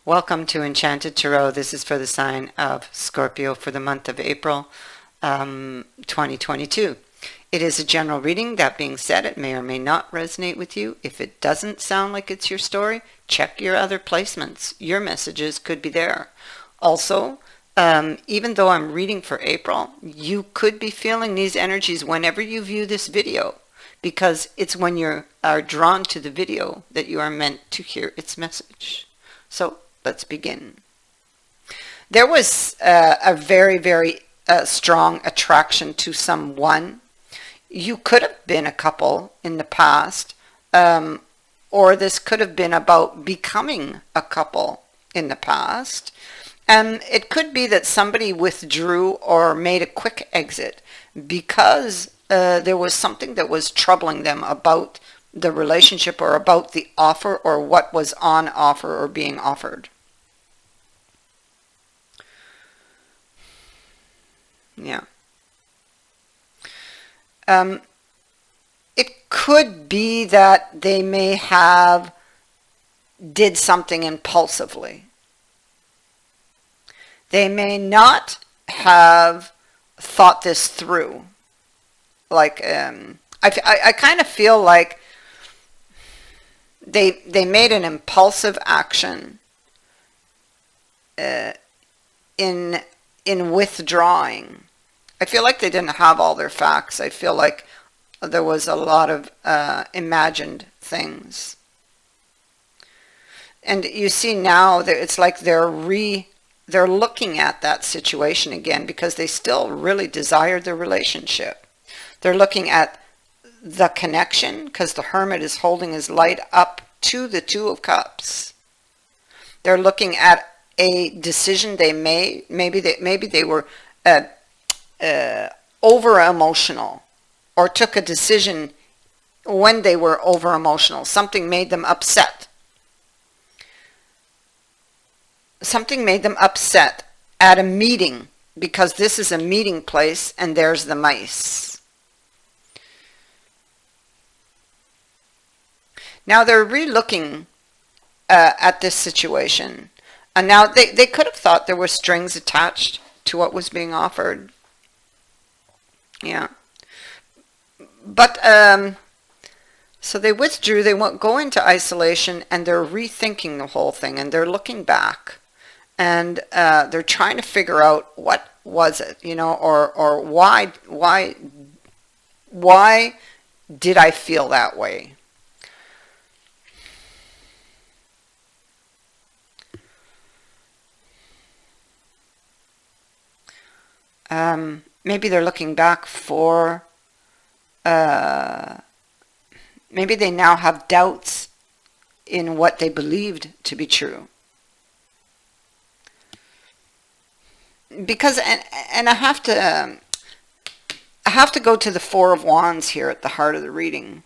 Welcome to Enchanted Tarot. This is for the sign of Scorpio for the month of April 2022. It is a general reading. That being said, it may or may not resonate with you. If it doesn't sound like it's your story, check your other placements. Your messages could be there. Also, even though I'm reading for April, you could be feeling these energies whenever you view this video, because it's when you are drawn to the video that you are meant to hear its message. So let's begin. There was a very, very strong attraction to someone. You could have been a couple in the past, or this could have been about becoming a couple in the past. And it could be that somebody withdrew or made a quick exit because there was something that was troubling them about the relationship or about the offer or what was on offer or being offered. Yeah. It could be that they may have did something impulsively. They may not have thought this through. Like, I kind of feel like they made an impulsive action in withdrawing. I feel like they didn't have all their facts. I feel like there was a lot of imagined things. And you see now that it's like they're looking at that situation again because they still really desire the relationship. They're looking at the connection because the Hermit is holding his light up to the Two of Cups. They're looking at a decision they made. Maybe they were over emotional, or took a decision when they were over emotional. Something made them upset. Something made them upset at a meeting, because this is a meeting place and there's the mice. Now they're re-looking at this situation. And now they could have thought there were strings attached to what was being offered. Yeah. But, so they withdrew, they won't go into isolation, and they're rethinking the whole thing, and they're looking back. And they're trying to figure out what was it, or why did I feel that way? Maybe they're looking back for, maybe they now have doubts in what they believed to be true. Because, and I have to go to the Four of Wands here at the heart of the reading.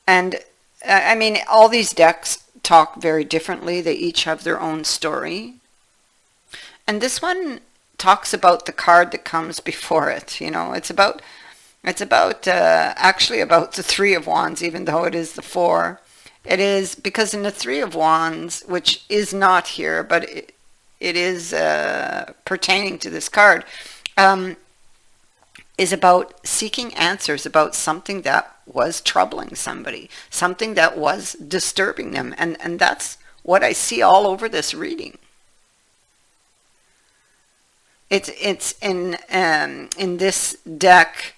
And, I mean, all these decks talk very differently. They each have their own story. And this one talks about the card that comes before it. It's about actually about the Three of Wands, even though it is the Four. It is because in the Three of Wands, which is not here, but it is pertaining to this card, is about seeking answers about something that was troubling somebody, something that was disturbing them, and that's what I see all over this reading. It's in this deck.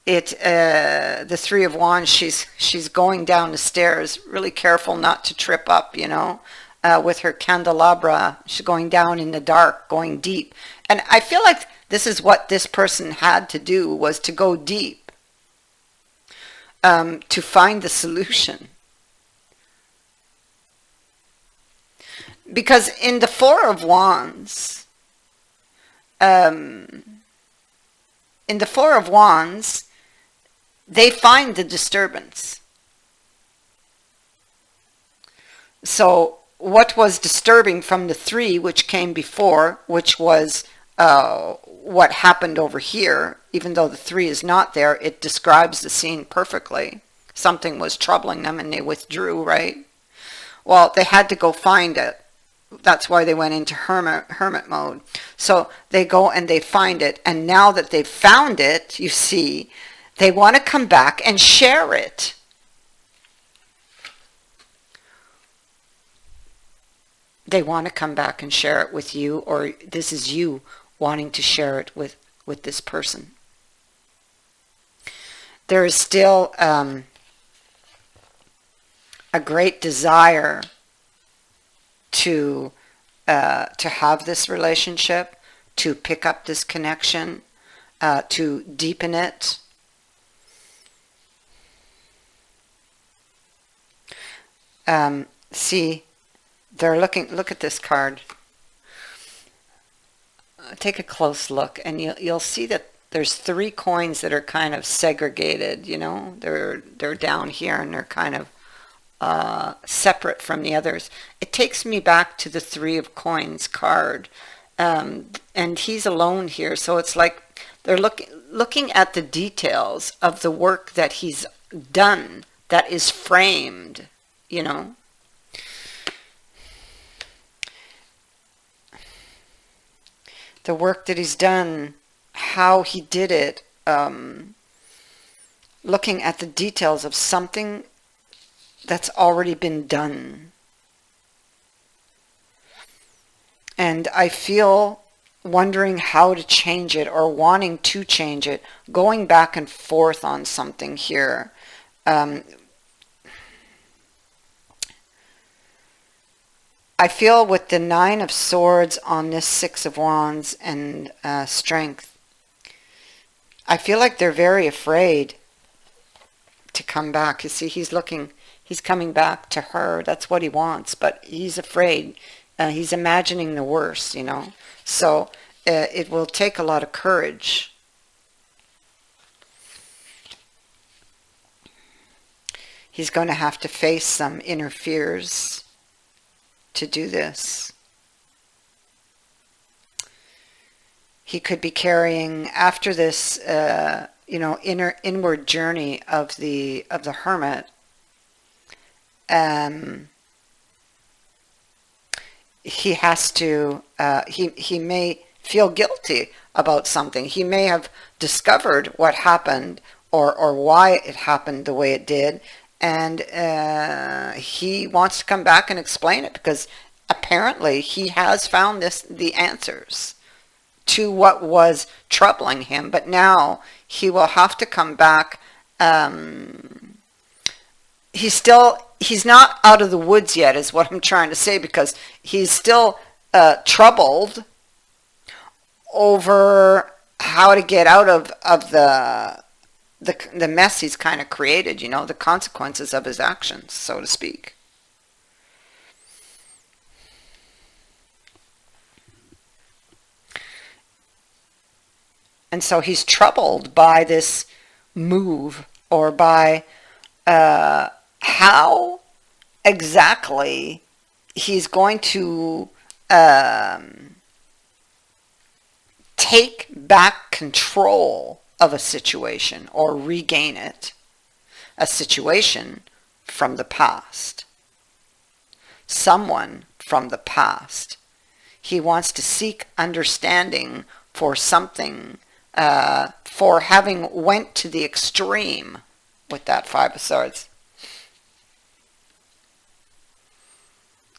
The Three of Wands. She's going down the stairs, really careful not to trip up. With her candelabra, she's going down in the dark, going deep. And I feel like this is what this person had to do, was to go deep, to find the solution. Because in the Four of Wands, they find the disturbance. So what was disturbing from the Three, which came before, which was what happened over here, even though the Three is not there, it describes the scene perfectly. Something was troubling them and they withdrew, right? Well, they had to go find it. That's why they went into hermit mode. So they go and they find it, and now that they've found it, you see, they want to come back and share it. They want to come back and share it with you, or this is you wanting to share it with this person. There is still a great desire to have this relationship, to pick up this connection, to deepen it. See, they're looking. Look at this card. Take a close look, and you'll see that there's 3 coins that are kind of segregated. You know, they're down here, and they're kind of separate from the others. It takes me back to the 3 of Coins card, and he's alone here, so it's like they're looking at the details of the work that he's done that is framed, you know. The work that he's done, how he did it, looking at the details of something that's already been done. And I feel wondering how to change it, or wanting to change it, going back and forth on something here. I feel with the 9 of Swords on this 6 of Wands and Strength, I feel like they're very afraid to come back. You see, he's coming back to her. That's what he wants, but he's afraid. He's imagining the worst, you know. So it will take a lot of courage. He's going to have to face some inner fears to do this. He could be carrying, after this, you know, inward journey of the hermit. He has to. He may feel guilty about something. He may have discovered what happened, or why it happened the way it did, and he wants to come back and explain it, because apparently he has found the answers to what was troubling him, but now he will have to come back. He's not out of the woods yet, is what I'm trying to say, because he's still troubled over how to get out of the mess he's kind of created, you know, the consequences of his actions, so to speak. And so he's troubled by this move, or by how exactly he's going to take back control of a situation, or regain it. A situation from the past. Someone from the past. He wants to seek understanding for something, for having went to the extreme with that 5 of Swords.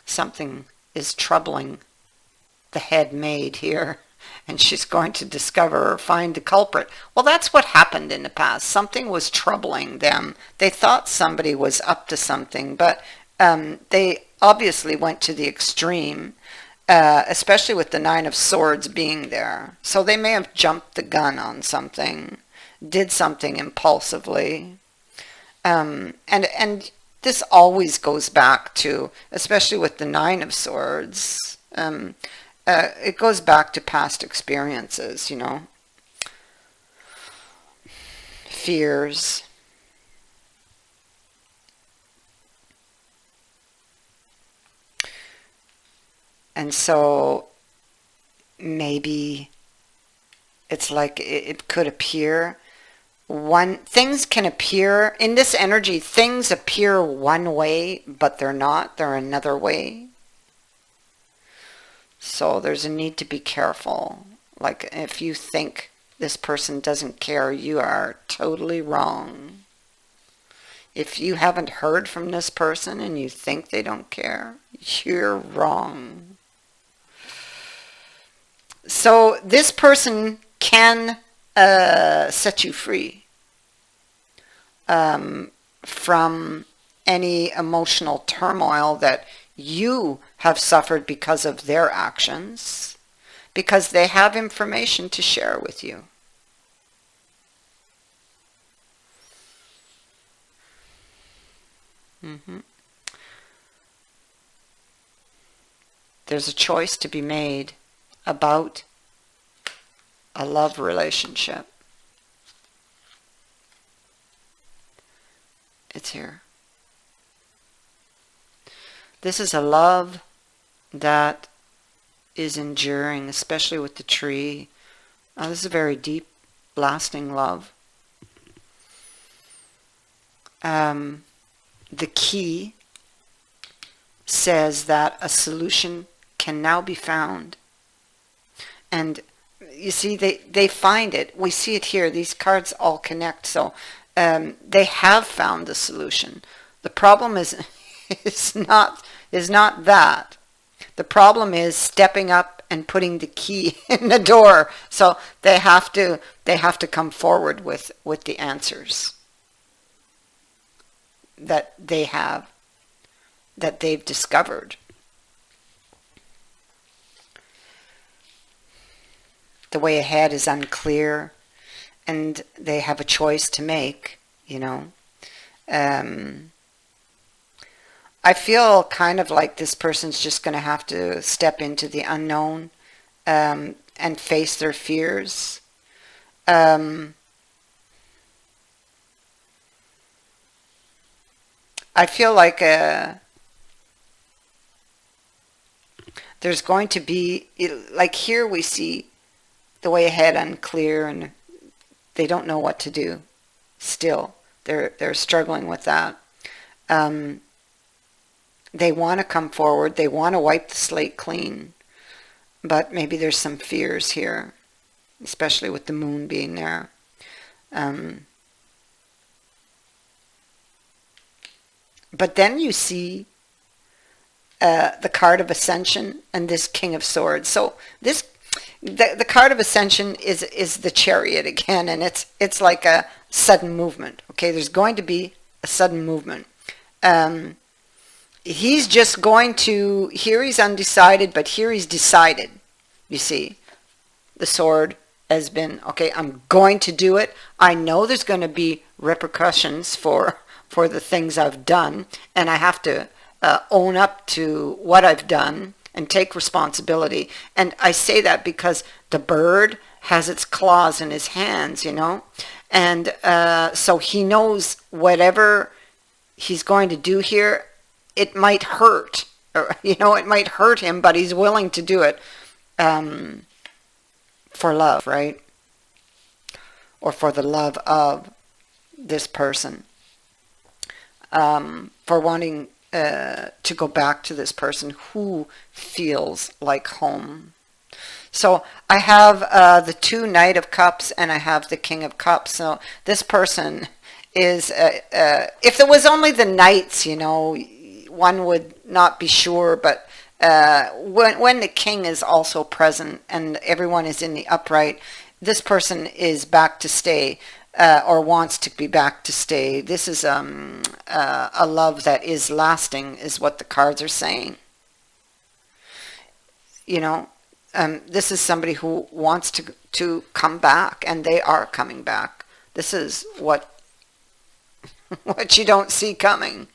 Something is troubling the head maid here, and she's going to discover or find the culprit. Well, that's what happened in the past. Something was troubling them. They thought somebody was up to something, but they obviously went to the extreme, especially with the 9 of Swords being there. So they may have jumped the gun on something, did something impulsively. And this always goes back to, especially with the 9 of Swords, it goes back to past experiences, you know, fears. And so maybe it's like it could appear things can appear in this energy, things appear one way, but they're not, they're another way. So there's a need to be careful. Like if you think this person doesn't care, you are totally wrong. If you haven't heard from this person and you think they don't care, you're wrong. So this person can set you free from any emotional turmoil that you have suffered because of their actions, because they have information to share with you. There's a choice to be made about a love relationship. It's here. This is a love that is enduring, especially with the tree. This is a very deep, lasting love. The key says that a solution can now be found. And you see, they find it. We see it here. These cards all connect. So they have found the solution. The problem is not that. The problem is stepping up and putting the key in the door. So they have to come forward with the answers that they have, that they've discovered. The way ahead is unclear, and they have a choice to make, you know. I feel kind of like this person's just going to have to step into the unknown and face their fears. I feel like there's going to be, like here we see the way ahead unclear, and they don't know what to do. Still, they're struggling with that. They want to come forward. They want to wipe the slate clean, but maybe there's some fears here, especially with the moon being there. But then you see the card of Ascension and this King of Swords. So the card of Ascension is the Chariot again, and it's like a sudden movement. Okay, there's going to be a sudden movement. He's just going to, here he's undecided, but here he's decided. You see, the sword has been, okay, I'm going to do it. I know there's going to be repercussions for the things I've done, and I have to own up to what I've done and take responsibility. And I say that because the bird has its claws in his hands, you know, and so he knows whatever he's going to do here, it might hurt, or, you know, it might hurt him, but he's willing to do it for love, right? Or for the love of this person. For wanting to go back to this person who feels like home. So I have the two Knight of Cups and I have the King of Cups. So this person is, if there was only the Knights, you know, one would not be sure, but when the King is also present and everyone is in the upright, this person is back to stay. Or wants to be back to stay. This is a love that is lasting, is what the cards are saying. You know, this is somebody who wants to come back, and they are coming back. This is what you don't see coming.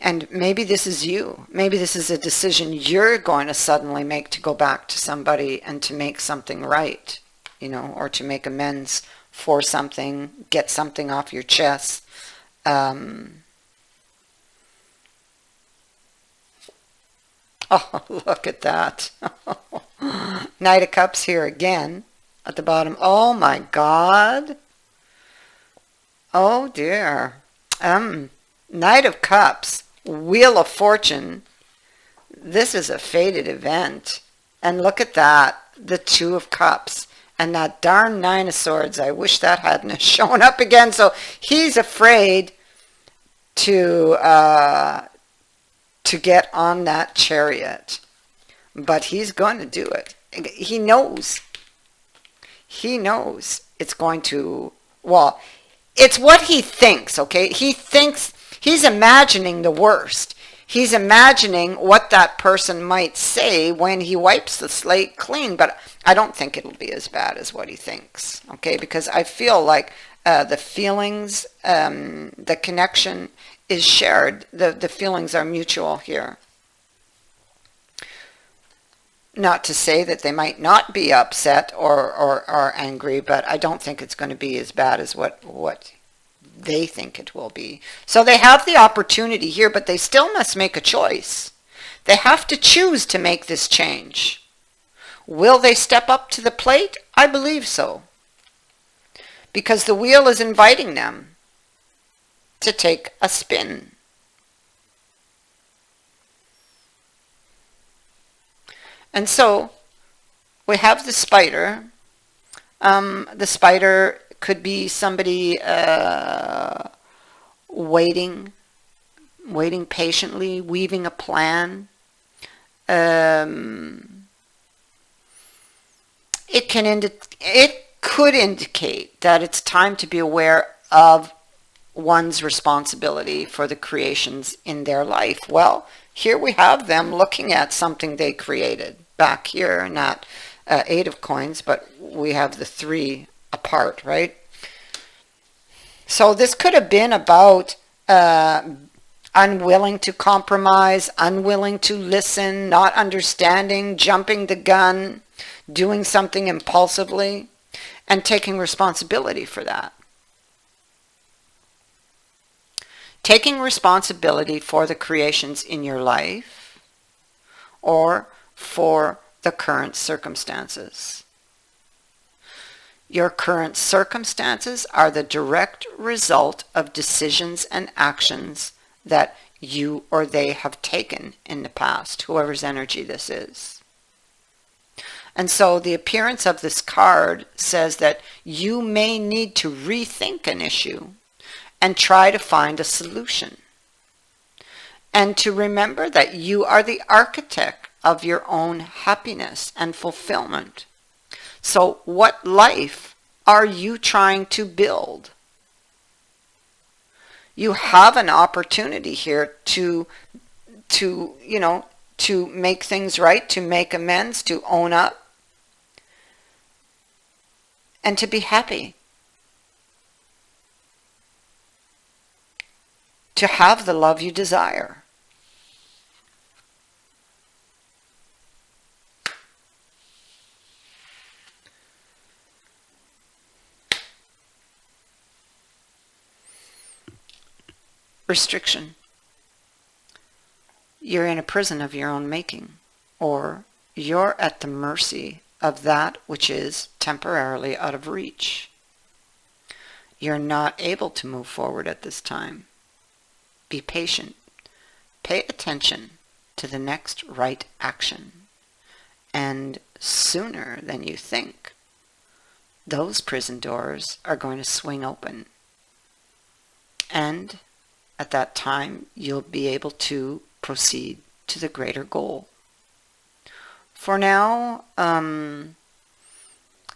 And maybe this is you. Maybe this is a decision you're going to suddenly make to go back to somebody and to make something right, you know, or to make amends for something, get something off your chest. Oh, look at that. Knight of Cups here again at the bottom. Oh my God. Oh dear. Knight of Cups, Wheel of Fortune. This is a fated event. And look at that, the Two of Cups. And that darn Nine of Swords. I wish that hadn't shown up again. So he's afraid to get on that chariot. But he's going to do it. He knows. He knows it's going to, well, it's what he thinks, okay? He thinks, he's imagining the worst. He's imagining what that person might say when he wipes the slate clean, but I don't think it'll be as bad as what he thinks, okay? Because I feel like the feelings, the connection is shared. The feelings are mutual here. Not to say that they might not be upset or angry, but I don't think it's going to be as bad as what they think it will be. So they have the opportunity here, but they still must make a choice. They have to choose to make this change. Will they step up to the plate? I believe so. Because the wheel is inviting them to take a spin. And so we have the spider. The spider could be somebody waiting patiently, weaving a plan. It could indicate that it's time to be aware of one's responsibility for the creations in their life. Well, here we have them looking at something they created back here, not 8 of coins, but we have the 3 apart, right? So this could have been about unwilling to compromise, unwilling to listen, not understanding, jumping the gun, doing something impulsively, and taking responsibility for that. Taking responsibility for the creations in your life or for the current circumstances. Your current circumstances are the direct result of decisions and actions that you or they have taken in the past, whoever's energy this is. And so the appearance of this card says that you may need to rethink an issue and try to find a solution. And to remember that you are the architect of your own happiness and fulfillment. So what life are you trying to build? You have an opportunity here to make things right, to make amends, to own up, and to be happy. To have the love you desire. Restriction. You're in a prison of your own making, or you're at the mercy of that which is temporarily out of reach. You're not able to move forward at this time. Be patient. Pay attention to the next right action. And sooner than you think, those prison doors are going to swing open. And at that time, you'll be able to proceed to the greater goal. For now,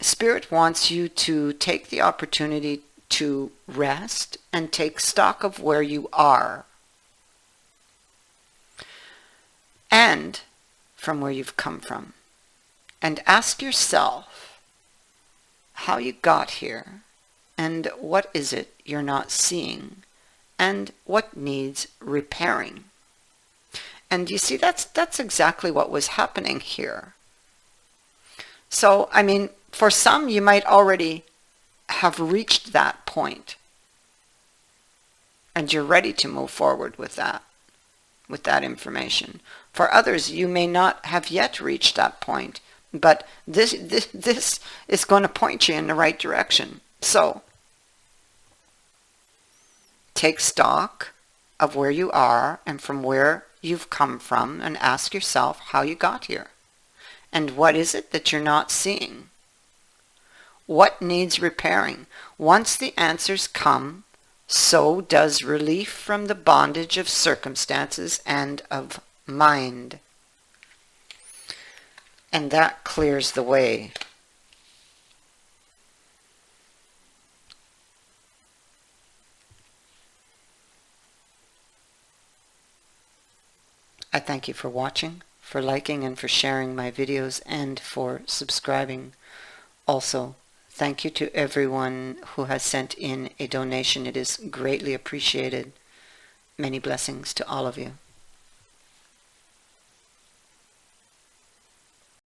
Spirit wants you to take the opportunity to rest and take stock of where you are and from where you've come from. And ask yourself how you got here and what is it you're not seeing and what needs repairing. And you see, that's exactly what was happening here. So, I mean, for some, you might already have reached that point and you're ready to move forward with that. with that information. For others, you may not have yet reached that point, but this is going to point you in the right direction. So, take stock of where you are and from where you've come from, and ask yourself how you got here. And what is it that you're not seeing? What needs repairing? Once the answers come, so does relief from the bondage of circumstances and of mind. And that clears the way. I thank you for watching, for liking and for sharing my videos, and for subscribing. Also, thank you to everyone who has sent in a donation. It is greatly appreciated. Many blessings to all of you.